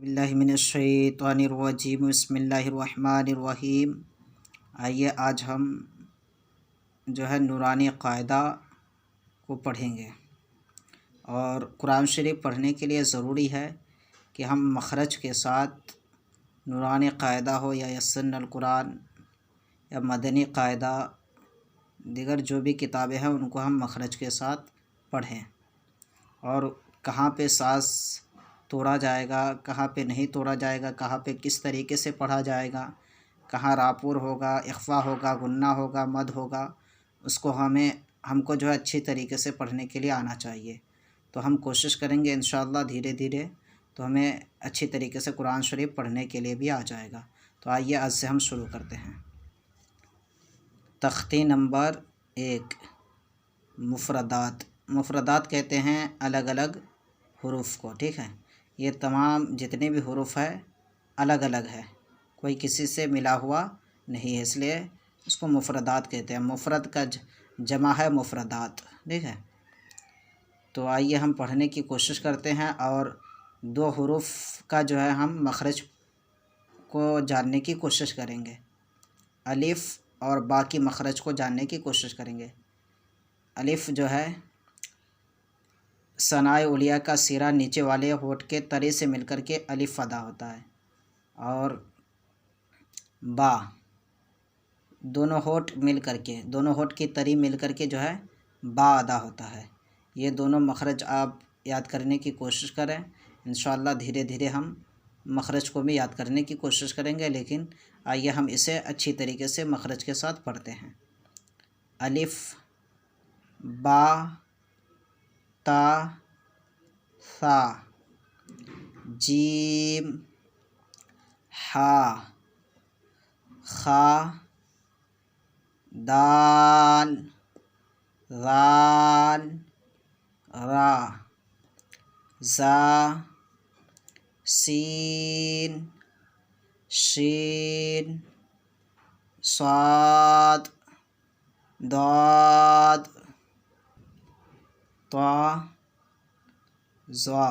باللہ من الشیطان الرجیم بسم اللہ الرحمن الرحیم۔ آئیے آج ہم نورانی قاعدہ کو پڑھیں گے، اور قرآن شریف پڑھنے کے لیے ضروری ہے کہ ہم مخرج کے ساتھ نورانی قاعدہ ہو یا یسن القرآن یا مدنی قاعدہ، دیگر جو بھی کتابیں ہیں ان کو ہم مخرج کے ساتھ پڑھیں، اور کہاں پہ ساز توڑا جائے گا، کہاں پہ نہیں توڑا جائے گا، کہاں پہ کس طریقے سے پڑھا جائے گا، کہاں راپور ہوگا، اخفا ہوگا، غنہ ہوگا، مد ہوگا، اس کو ہم کو اچھی طریقے سے پڑھنے کے لیے آنا چاہیے۔ تو ہم کوشش کریں گے انشاءاللہ دھیرے دھیرے تو ہمیں اچھی طریقے سے قرآن شریف پڑھنے کے لیے بھی آ جائے گا۔ تو آئیے آج سے ہم شروع کرتے ہیں۔ تختی نمبر 1، مفردات۔ مفردات کہتے ہیں الگ الگ حروف کو، ٹھیک ہے۔ یہ تمام جتنے بھی حروف ہے الگ الگ ہے، کوئی کسی سے ملا ہوا نہیں ہے، اس لیے اس کو مفردات کہتے ہیں۔ مفرد کا جمع ہے مفردات، ٹھیک ہے۔ تو آئیے ہم پڑھنے کی کوشش کرتے ہیں، اور دو حروف کا ہم مخرج کو جاننے کی کوشش کریں گے۔ الف اور با کی مخرج کو جاننے کی کوشش کریں گے۔ الف ثنائے علیہ کا سرا نیچے والے ہونٹ کے ترے سے مل کر کے الف ادا ہوتا ہے، اور با دونوں ہونٹ مل کر کے، دونوں ہونٹ کی تری مل کر کے با ادا ہوتا ہے۔ یہ دونوں مخرج آپ یاد کرنے کی کوشش کریں، انشاءاللہ دھیرے دھیرے ہم مخرج کو بھی یاد کرنے کی کوشش کریں گے، لیکن آئیے ہم اسے اچھی طریقے سے مخرج کے ساتھ پڑھتے ہیں۔ الف، با، تا، ثا، جیم، ہا، خا، دال، ذال، را، زا، سین، شین، صاد، ضاد، طا، ظا،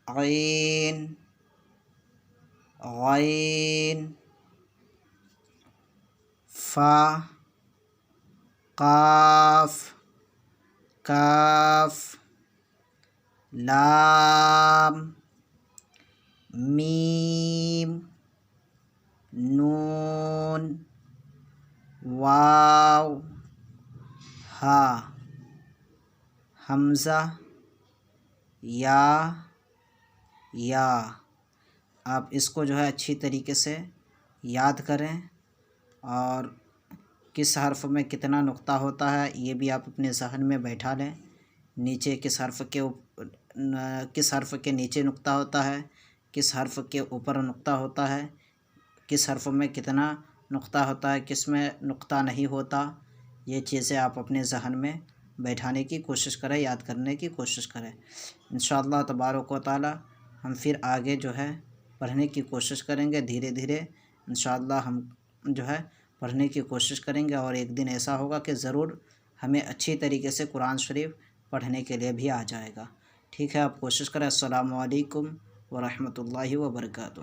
عین، غین، فا، قاف، کاف، لام، میم، نون، واو، ہا، حمزہ، یا۔ آپ اس کو اچھی طریقے سے یاد کریں، اور کس حرف میں کتنا نقطہ ہوتا ہے یہ بھی آپ اپنے ذہن میں بیٹھا لیں۔ نیچے کس حرف کے نیچے نقطہ ہوتا ہے، کس حرف کے اوپر نقطہ ہوتا ہے، کس حرف میں کتنا نقطہ ہوتا ہے، کس میں نقطہ نہیں ہوتا، یہ چیزیں آپ اپنے ذہن میں بیٹھانے کی کوشش کریں، یاد کرنے کی کوشش کریں۔ انشاءاللہ تبارک و تعالی ہم پھر آگے پڑھنے کی کوشش کریں گے، دھیرے دھیرے انشاءاللہ ہم پڑھنے کی کوشش کریں گے، اور ایک دن ایسا ہوگا کہ ضرور ہمیں اچھی طریقے سے قرآن شریف پڑھنے کے لیے بھی آ جائے گا، ٹھیک ہے۔ آپ کوشش کریں۔ السلام علیکم ورحمۃ اللہ وبرکاتہ۔